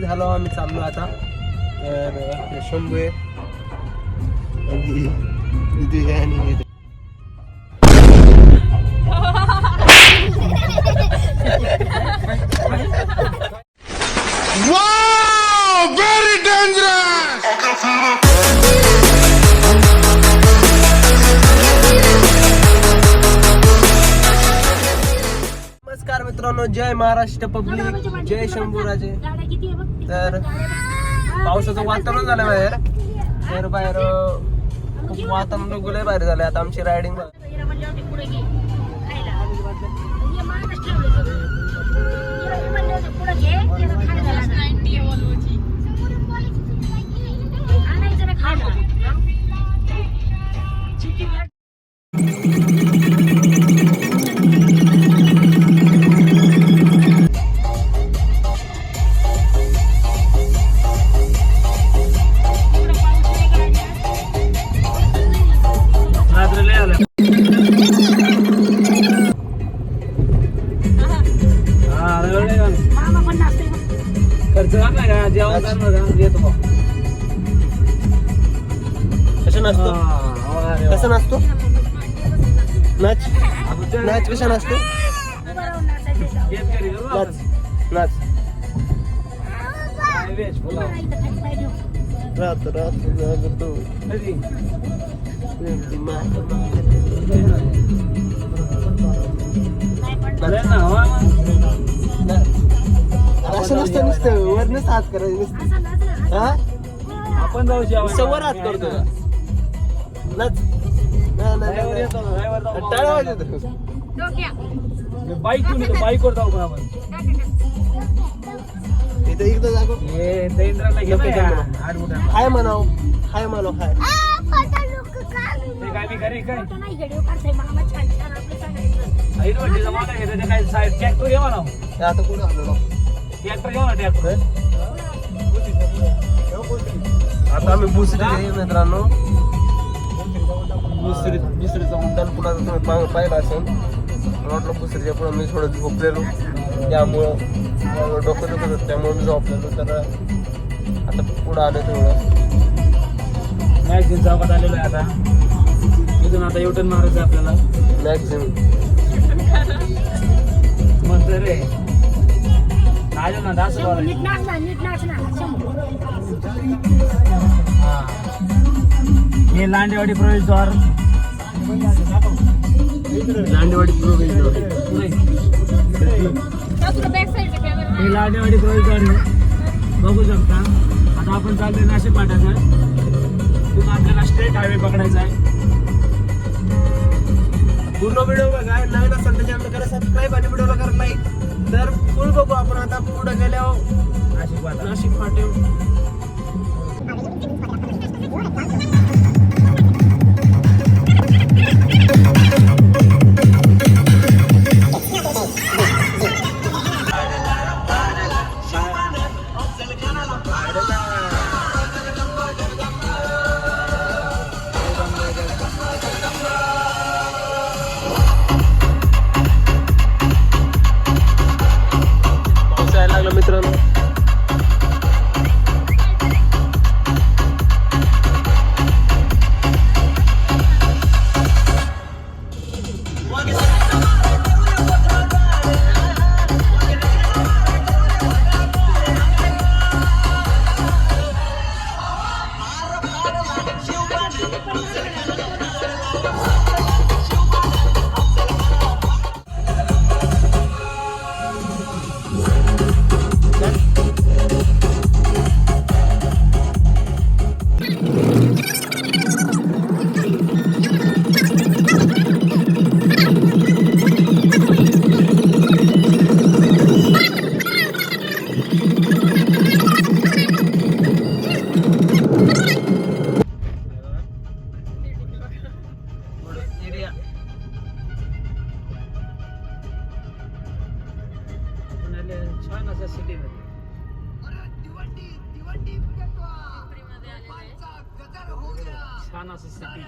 झालो आम्ही चाललो आता. तर शंभू आहे आणि very dangerous. नमस्कार मित्रांनो, जय महाराष्ट्र पब्लिक, जय शंभूराजे. तर पावसाचं वातावरण झालं बाहेर. तर बाहेर खूप वातावरण रंगलंय बाहेर झालं. आता आमची रायडिंग कसा नसतो नाच नाच कसा नसतो नाच रात रात जागतो असं नसतं नुसतं वरनच हात करायचं नुसतं. हा आपण जाऊ सवर हात करतो का नाच टाळा वाजत बाईकवर जाऊ का आपण इथं एकदा जागो हाय म्हणाव हाय म्हणाव हाय आता कुठं आलो आता आम्ही बुसरी मित्रांनो बुसरीचा उड्डाण पुन्हा तुम्ही पाहिला असेल. म्हटलं बुसरीच्या पुढे मी थोडं झोपलेलो त्यामुळं डोकं दुखत होतं त्यामुळे मी झोपलेलो. तर आता पुढं आलं थोडं मॅक्झिम चौकात आलेलो आहे. आता इथून आता युटर्न मारायचं आपल्याला. मॅक्झिम म्हणतो रे आलो ना दास हे लांडेवाडी प्रवेशद्वार. लांडेवाडी प्रवेशद्वार हे लांडेवाडी प्रवेशद्वार बघू शकता. आता आपण चाललोय नाशिक फाट्याचं. तिथून आपल्याला स्ट्रेट हायवे पकडायचा आहे. पूर्ण व्हिडिओ बघा. नवीन असेल तर चॅनल करा सबस्क्राईब आणि व्हिडिओला करा लाईक. तर फुल बघू आपण आता पुढे गेल्यावर नाशिक फाटे. मित्रांनो छान असं सिटी मध्ये छान असं सिटी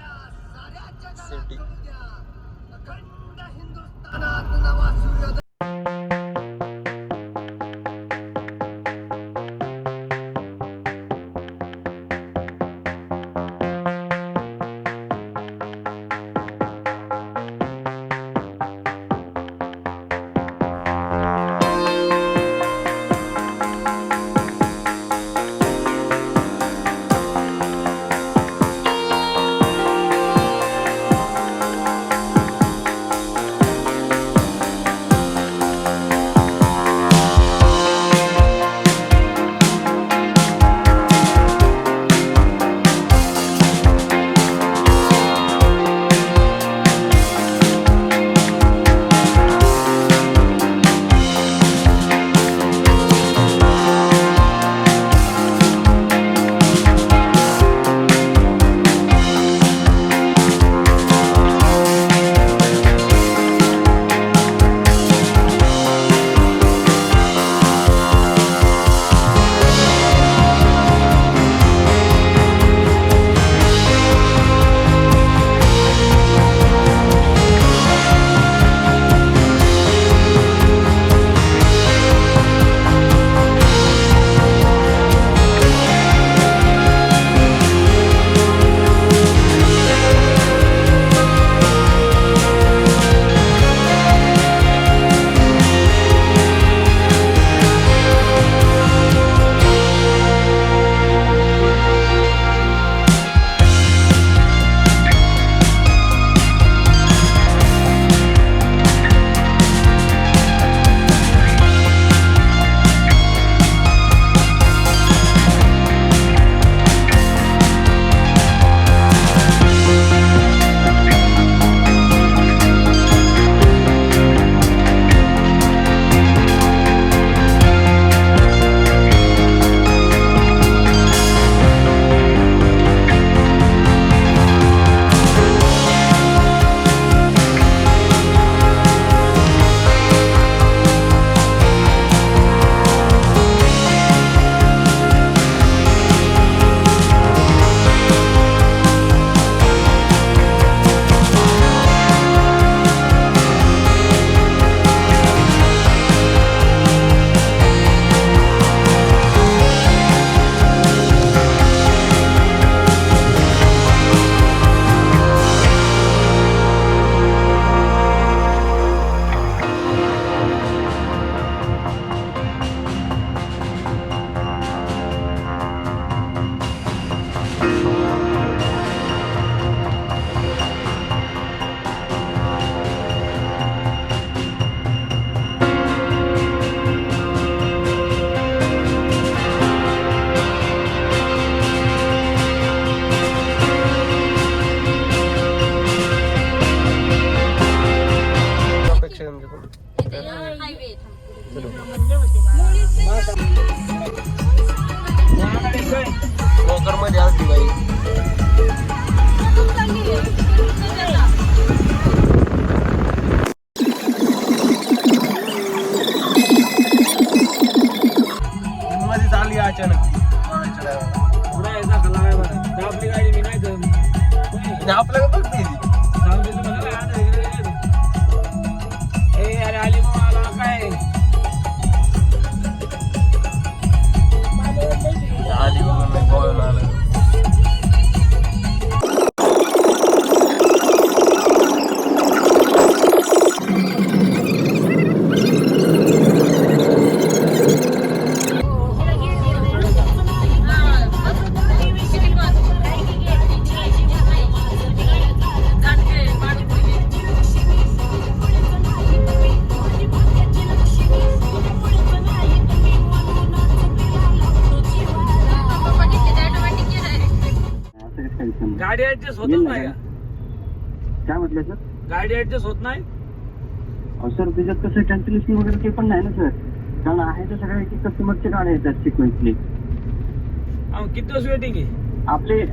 आली अचानक पुढे यायचा खाला काय बरं तर आपली गाडी मी नाही तर आपल्याला बघते सांगते तुम्हाला ए अरे आली मला काय आली बघून गोव्याला आलं गाडी ऍडजस्ट होतच नाही का काय म्हटलं सर गाडी ऍडजस्ट होत नाही सर त्याच्यात कसं कॅन्सलेशन वगैरे ते पण नाही ना सर कारण आहे तर सगळ्या एक कस्टमरचे गाड्या येतात सिक्वेन्सली किती दिवस वेटिंग आहे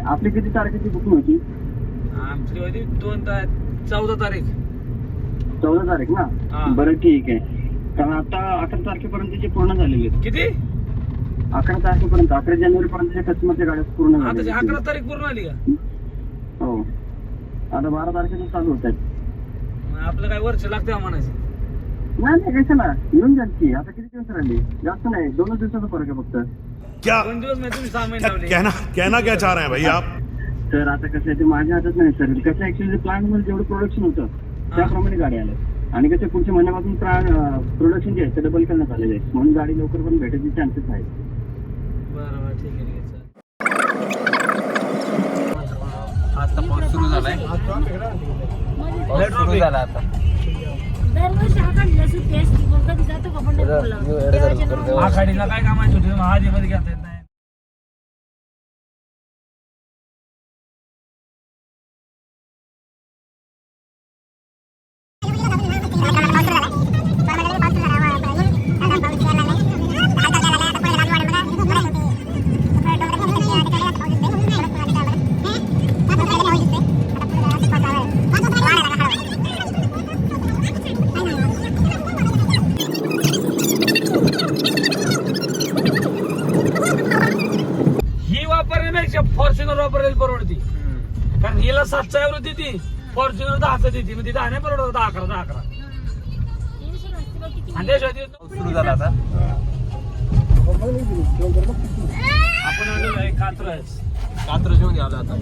आपली किती तारखेची बुकिंग होती आमची होती 14 तारीख 14 तारीख हा. ना बरं ठीक आहे कारण आता 11 तारखेपर्यंतचे पूर्ण झालेले आहेत किती 11 तारखेपर्यंत 11 जानेवारी पर्यंतच्या कस्टमरच्या गाड्या पूर्ण आता झालेल्या 11 आहेत. तारीख पूर्ण आली का हो आता 12 तारखेला चालू होत आहेत आपलं काय वर्ष लागते म्हणायचं नाही कसं ना येऊन जाल की आता किती दिवस राहिले जास्त नाही 2 दिवसाचा फरक आहे फक्त क्या 2 दिवस नाही तुम्ही 6 महिने लावले कहना क्या चाह रहे हैं भाई आप तर आता कसं आहे ते माझ्या हातात नाही सर कसं ऍक्च्युअली प्लांट मध्ये जेवढं प्रोडक्शन होतं त्याप्रमाणे गाडी आल्या आणि कसं पुढच्या महिन्यापासून प्रोडक्शन जे आहे ते डबल करण्यात आलेलं आहे म्हणून गाडी लवकर पण भेटायचे चान्सेस आहेत बरं ठीक आहे आता पाऊस सुरू झालाय पाऊस सुरू झाला आता दरवर्षी हा काढलेला सुट्टी असते पण कधी जातो का पंढरपूरला आखाडीला काय कामाची होती महादेवामध्ये घेता येत नाही फॉर्च्युनर वापरेल परवडती कारण हिला 7चा एवढं देते फॉर्च्युनर 10चा देते मग ती 10 नाही परवडत 11 आणि त्याशिवाय पाऊस सुरू झाला आता आपण आलेलो आहे कात्रज कात्र जेवून आलो आता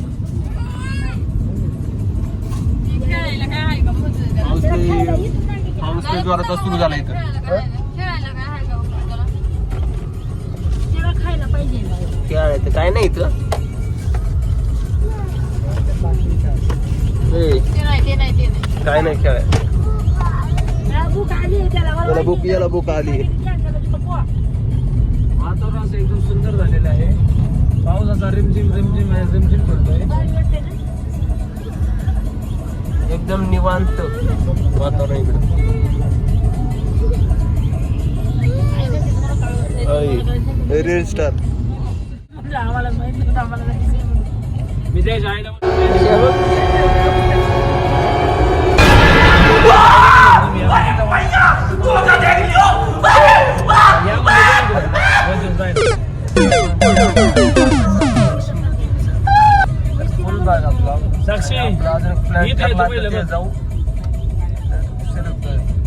पाऊस जोराचा सुरू झाला इथं तेव्हा खायला पाहिजे खेळायचं काय नाही इथं काय नाही खेळाय भूक आली त्याला भूक याला भूक आली वातावरण असं एकदम सुंदर झालेलं आहे पावसाचा रिमझिम पडतोय एकदम निवांत वातावरण इकडे रील स्टार आम्हाला माहिती आम्हाला मी त्याच्या आईला साक्षी जाऊ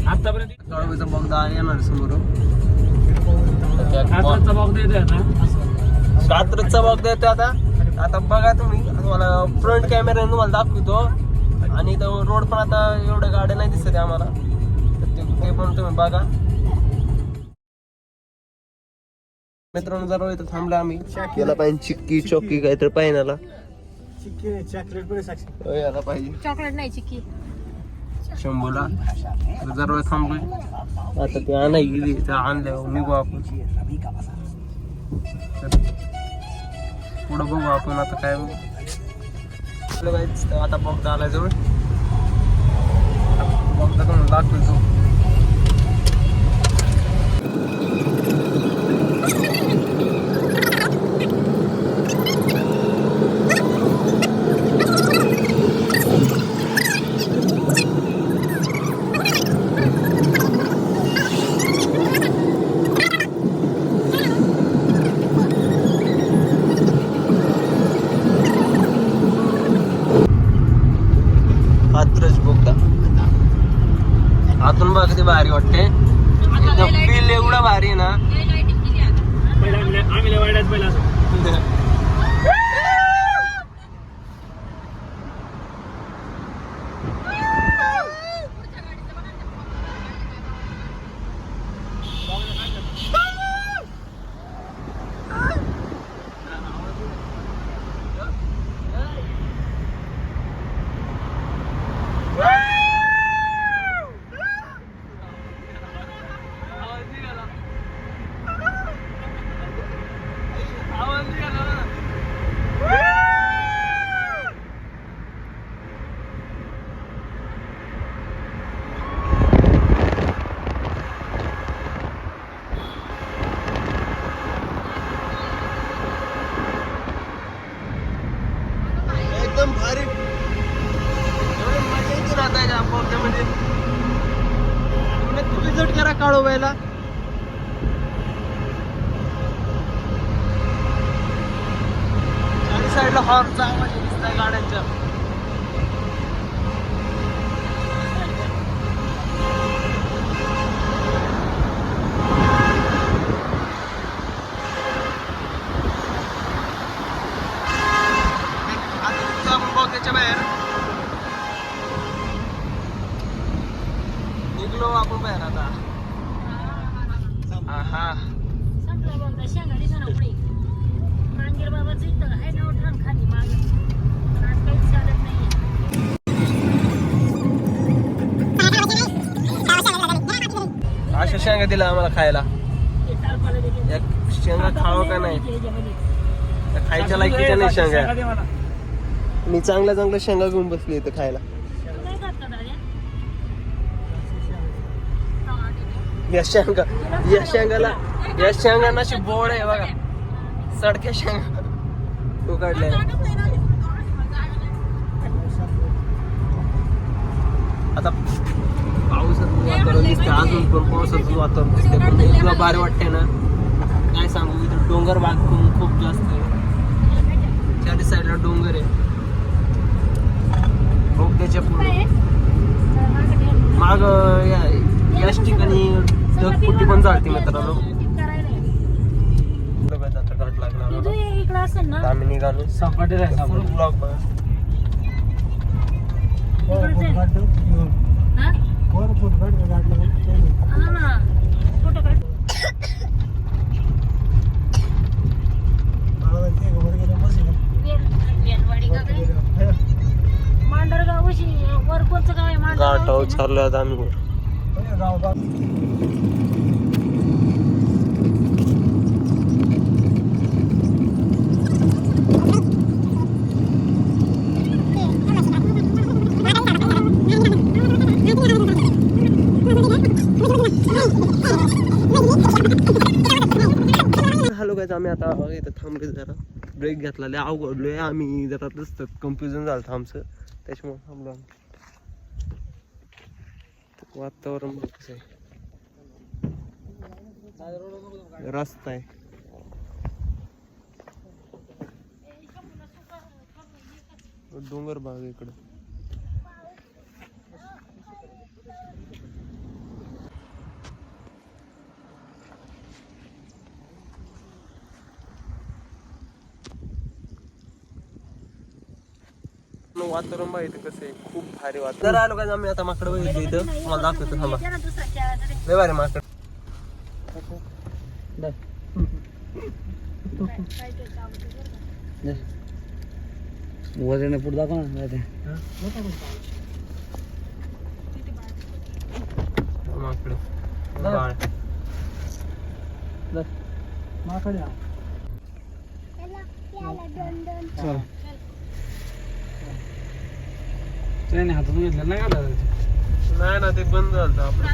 आतापर्यंत कळवायचा बघदा येणार समोर कात्रजचा बघता येतोय आता कात्रजचा बघदा येतो आता बघा तुम्ही तुम्हाला फ्रंट कॅमेऱ्याने तुम्हाला दाखवतो आणि इथं रोड पण आता एवढ्या गाड्या नाही दिसत आहे आम्हाला तर ते पण तुम्ही बघा मित्रांनो जरा इथं थांबलो आम्ही याला पाहिजे चिक्की चॉकी काहीतरी पाहिजे याला पाहिजे चॉकलेट नाही चिक्की शंभूला जरा थांबलोय आता ते आणाय गेली ते आणल्यावर निघू आपण पुढं बघू आपण आता काय आता बघता आलाय जवळ बघता पण दाखवतो तो वळवायला. चारी साईडला हॉर्नचा आवाज दिसतोय गाड्यांच्या. त्याच्या बाहेर निघलो आपण बाहेर आता. हा संपला बघ शेंगा दिसा ना पुढे. मांगीर बाबाचं इथं आहे ना उठण खाली मागं. पण आज काहीच चालत नाहीये. अशा शेंगा दिल्या आम्हाला खायला. ते टाळपाला देखील या शेंगा खावं का नाही? त्या खायच्या लायकीच्या नाही शेंगा. दे मला. मी चांगल्या चांगल्या शेंगा घेऊन बसली इथं खायला. तू काय खात का दादा? या शेंगांना अशी बोळ आहे बघा. सडक्या शेंगा उकडल्या. आता पावसाचं वातावरण दिसते. अजून पण पावसाचं वातावरण दिसते. पण इतकं भारी वाटते ना काय सांगू. इथं डोंगर भाग पण खूप जास्त आहे. चारी साईडला डोंगर आहे. रोपट्याच्या पुढे माग याच ठिकाणी ढगफुटी पण चालते मित्रांनो. घाट लागला इकडं असेल ना आम्ही निघालो. सपाटी राहायचा फुल ब्लॉग बघा. हा? हा ना. फोटो काढ. वेलवाडी का काय? मांडरगाव वर कोणचं गाव आहे? घाटावर चाललोय आता आम्ही वर. हॅलो गाईज, आम्ही आता इथं थांबलोय जरा. ब्रेक घेतला. लय अवघडलोय आम्ही जरा. दिसतं कन्फ्युजन झालं आमचं त्याच्यामुळे थांबलो आम्ही. वातावरण कसं आहे. रस्ता आहे. डोंगर भाग इकडं. वातावरण बघितलं कसं आहे. खूप भारी वातावरण. जर आलो का आम्ही आता माकड बघितलं इथं. तुम्हाला दाखवतो थांबा. लय भारी माकड. वजन पुढे दाखव ना. माकड बाळ. माकडे चल. ट्रेन हातातून घेतलं नाही का? नाही ना, ते बंद झालं आपलं.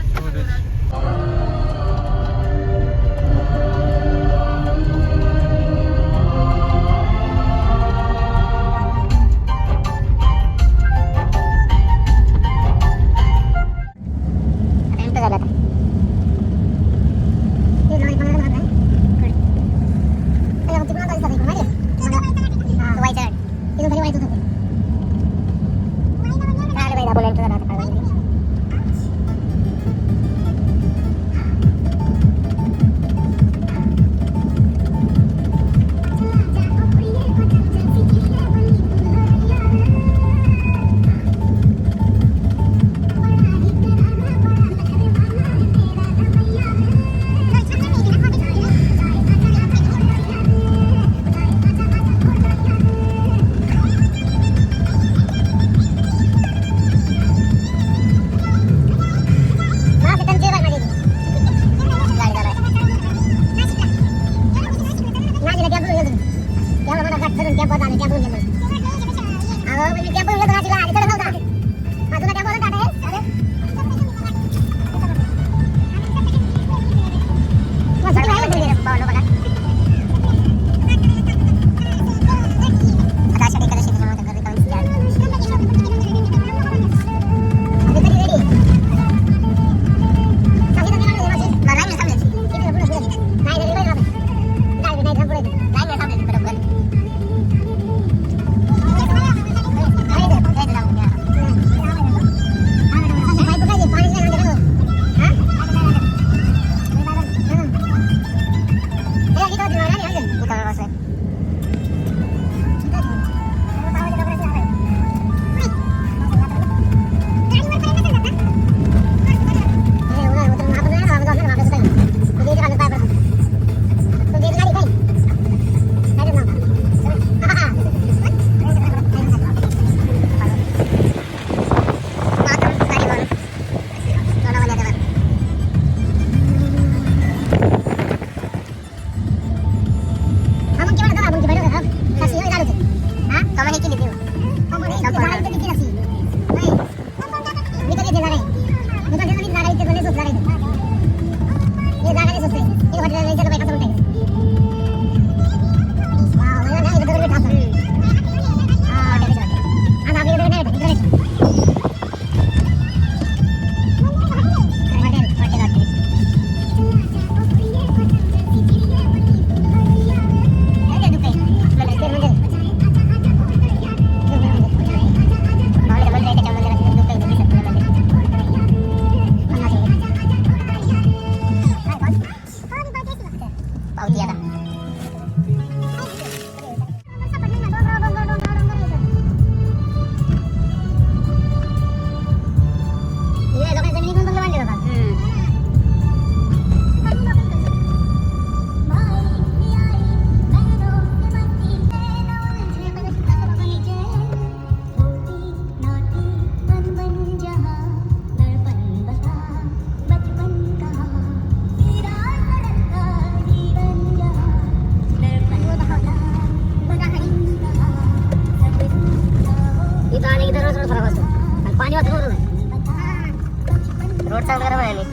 रोड चांगला करा म्हणे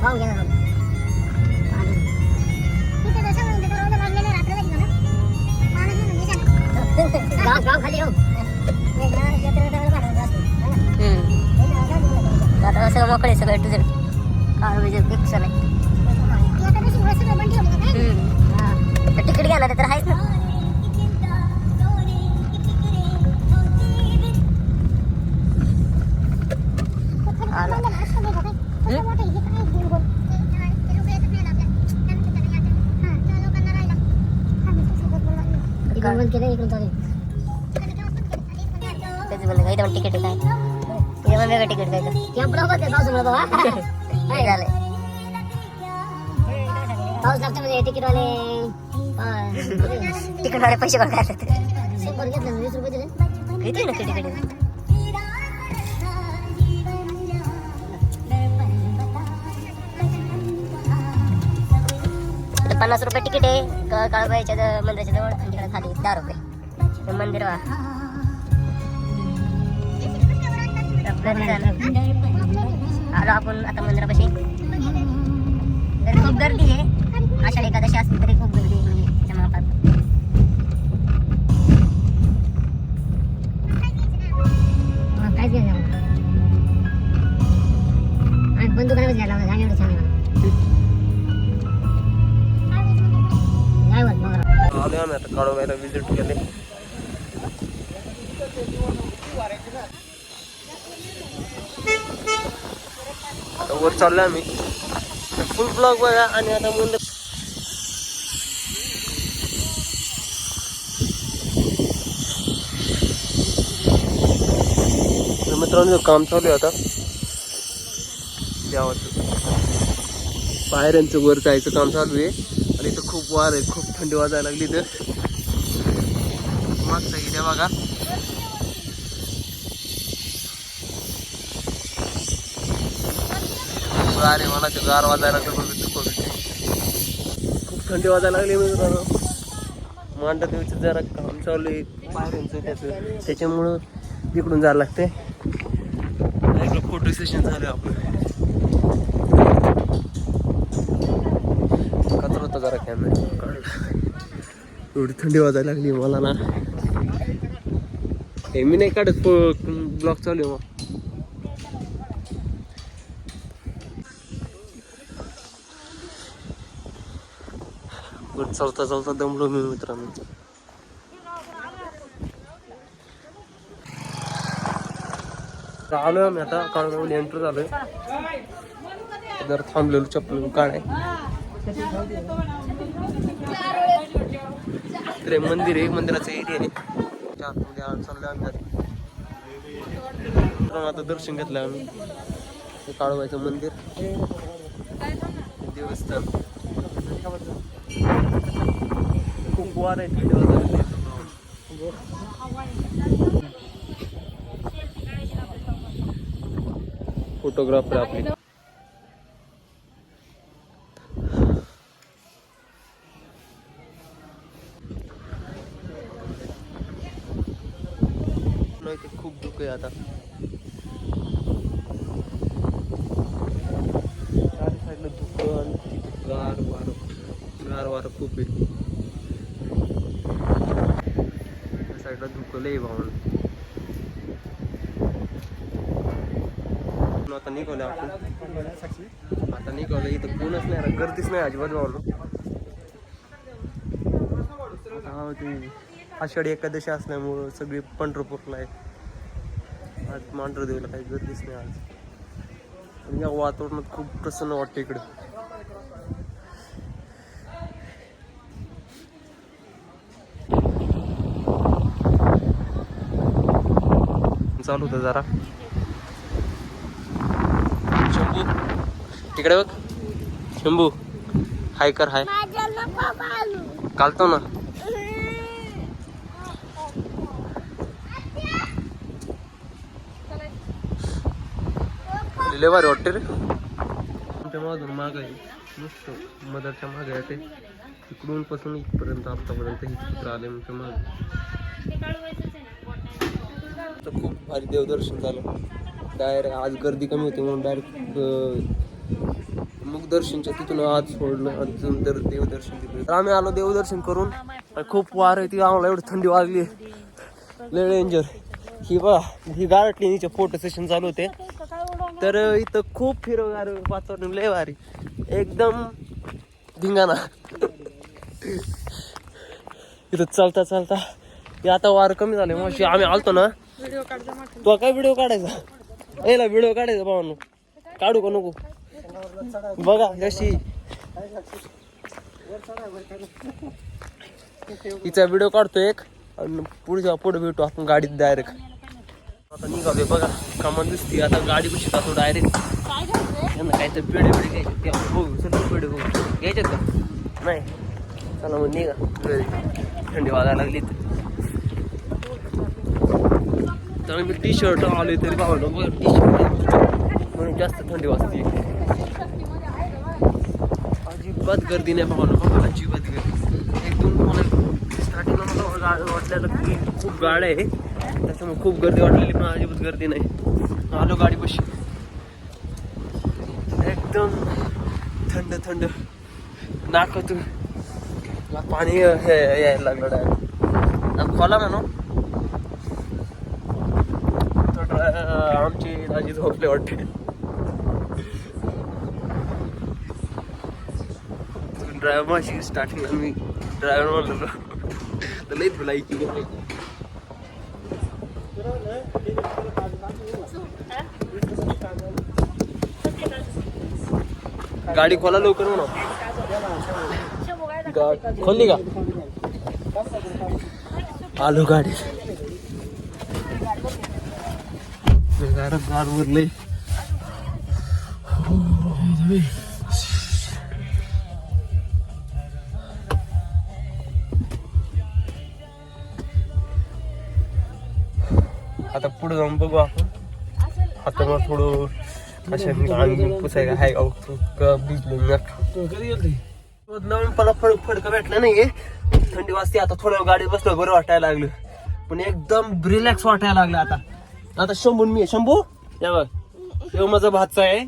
पाहून घ्या गाव गाव खाली हो आता सगळं मोकळे सगळं तुझं काळ विजय पिक्चर आहे तिकीट घ्या ना तर आहेच ना बंद केलं इकडून चालेल त्याच बोलले काही तर तिकीट काय ते वेगळं तिकीट काय तर पाऊस बाबा काय झालंय पाऊस लागतो म्हणजे तिकीटवाले पैसे कोण काय शंभर घेतलं 20 रुपये दिले किती नक्की तिकीट 50 रुपये तिकीट आहे काळबाईच्या मंदिराच्या जवळ आणि तिकडे खाली 10 रुपये मंदिर आलो आपण आता मंदिरापाशी तरी खूप गर्दी आहे आषाढ एकादशी असली तरी खूप गर्दी आहे म्हणजे महापात काहीच घ्यायचं आणि बंदूक करायचं घ्यायला होता एवढं छान आलोय आम्ही आता काळोबाईला विजिट केले वर चाललोय आम्ही फुल ब्लॉग बघा आणि आता मंदिर मित्रांनो काम चालू आहे आता देवाचं पायऱ्यांचं वर जायचं काम चालू आहे आणि इथं खूप वार आहे खूप थंडी वाजायला लागली तर मागचा इथे बघा अरे मला ते गार वाजायला लागलं खूप थंडी वाजायला लागली मित्रांनो मांडा देवीचं जरा काम चालू आहे पायऱ्यांचं त्याचं त्याच्यामुळं तिकडून जायला लागते इकडं फोटो सेशन झालं आपलं कचरा होता जरा कॅमेरा काढला एवढी थंडी वाजायला लागली मला ना हे मी नाही काढत ब्लॉग चालू आहे मग चलता चलता दमलो मी मित्रांनो आलोय आम्ही आता काळगावला एंटर झालोय जर थांबलेलो चप्पल काढाय इकडे मंदिर आहे मंदिराचा एरिया आहे आतमध्ये चाललोय आम्ही आता दर्शन घेतलंय आम्ही काळोबाईचं मंदिर देवस्थान खूप वार आहे थंडी वाजायला फोटोग्राफर आपले पूर्ण इथे खूप धुकं आहे आता. चारी साईडला धुकं आणि तिथे गार वारं खूप आहे. त्या साईडला धुकं लय भावना. आता निघालो आपण. आता निघालो इथं कोणच नाही, गर्दीच नाही अजिबात भावना. हा ते आषाढी एकादशी असल्यामुळं सगळी पंढरपूरला आहे. आज मांढरदेवीला काही गर्दीच नाही आज. आणि या वातावरणात खूप प्रसन्न वाटतं इकडं. चालू होतं जरा. शंभू इकडे बघ. शंभू हाय कर. हाय कालतो ना. लय भारी वाटते रे. आमच्या मागून माग आहे नुसतं मदरच्या मागे आहे ते. तिकडून पासून इथपर्यंत आतापर्यंत हे चित्र आले आमच्या मागे. तर खूप भारी देवदर्शन झालं. डायरेक्ट आज गर्दी कमी होती म्हणून डायरेक्ट मुखदर्शनच्या तिथून आज सोडलं. अजून तर देवदर्शन तिकडे. तर आम्ही आलो देवदर्शन करून. खूप वार आहे ती. आम्हाला एवढी थंडी वाजली लय डेंजर. ही बघा ही गारटलीचे फोटो सेशन चालू होते. तर इथं खूप हिरवगार वातावरण लय भारी एकदम धिंगाणा. इथं चालता चालता ते आता वार कमी झाले. मग आम्ही आलतो ना. तो काय व्हिडिओ काढायचा. याला व्हिडिओ काढायचा भावांनो. काढू का नको बघा जशी हिचा व्हिडिओ काढतो एक. आणि पुढे भेटू आपण गाडीत डायरेक्ट. आता निघालोय बघा कमान दिसते. आता गाडी कशी जातो डायरेक्ट. यांना काहीतरी पेढे घ्यायचे बघू. चला पेढे बघू घ्यायचेत का नाही. चला मग निघा. थंडी वाजायला लागली तर मी टी शर्ट आलोय तरी भावलो बघ. टी शर्ट म्हणून जास्त थंडी वाजते. अजिबात गर्दी नाही भावलो बघा. अजिबात गर्दी एकदम. मला स्टार्टिंगला मला वाटलेलं की खूप गाड्या आहे त्याच्यामुळे खूप गर्दी वाटलेली पण अजिबात गर्दी नाही. आलो गाडी बशी एकदम थंड थंड नाकातून पाणी यायला लागलं डायरेक्ट. खोला म्हणून आमची दाजी झोपले वाटते. ड्रायव्हर माशी स्टार्टिंगला मी ड्रायव्हर म्हणलो तर लई तुला इथे गाडी खोला लवकर म्हणा. खोलली का. आलो गाडी. गार उरले. आता पुढे जाऊन बघू आपण. आता मग थोडं अशा पुसायला हाय भिजलो. नवीन मला फडका भेटला नाहीये. थंडी वाजते. आता थोडं गाडी बसलो बरं वाटायला लागलं. पण एकदम रिलॅक्स वाटायला लागलं आता. आता शंभून मी शंभू या बघ. तेव्हा माझा भाचा आहे.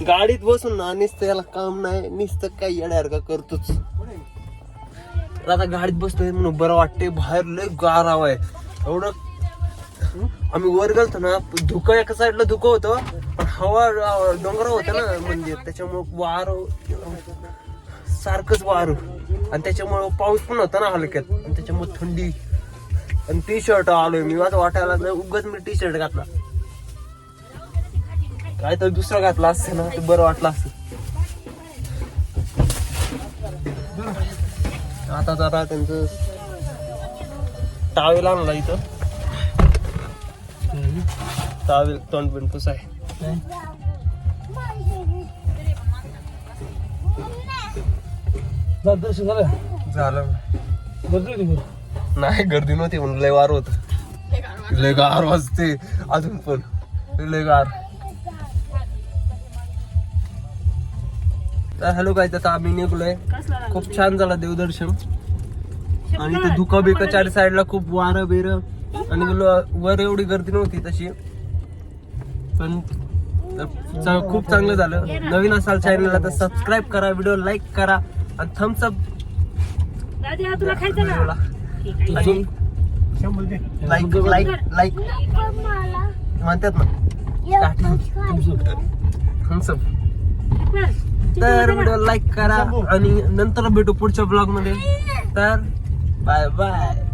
गाडीत बसून ना नुसतं याला काम नाही. नुसतं काय येण्यासारखं करतोच. आता गाडीत बसतोय म्हणून बरं वाटतंय. बाहेर लय गार हवा आहे. एवढं आम्ही वर गेलतो ना. धुकं एका साईडला धुकं होतं पण हवा डोंगरावर होतं ना म्हणजे त्याच्यामुळं वार सारखंच वार. आणि त्याच्यामुळं पाऊस पण होता ना हलक्यात. आणि त्याच्यामुळे थंडी. आणि टी शर्ट आलोय मी. माझं वाटायला लागलं उगाच मी टी शर्ट घातला. काय तर दुसरा घातला असतं ना ते बरं वाटलं असतं. आता जरा त्यांचं टावेल आणला इथं. टावेल तोंड बिन पुस आहे. झालं नाही गर्दी नव्हती म्हणून लय वार होत. लय गार वाजते अजून पण लय गार. तर हॅलो काय आता आम्ही निघलोय. खूप छान झालं देवदर्शन. आणि इथे धुका बिका चार साईडला खूप वारं बिरं आणि वर एवढी गर्दी नव्हती तशी, पण खूप चांगलं झालं. नवीन असाल चॅनलला तर सबस्क्राईब करा, व्हिडिओ लाईक करा आणि थम्स अप दादा तुला खायचं ना आणि लाईक लाईक लाईक म्हणतात ना थम्स अप. तर व्हिडिओ लाईक करा आणि नंतर भेटू पुढच्या ब्लॉग मध्ये. तर बाय बाय.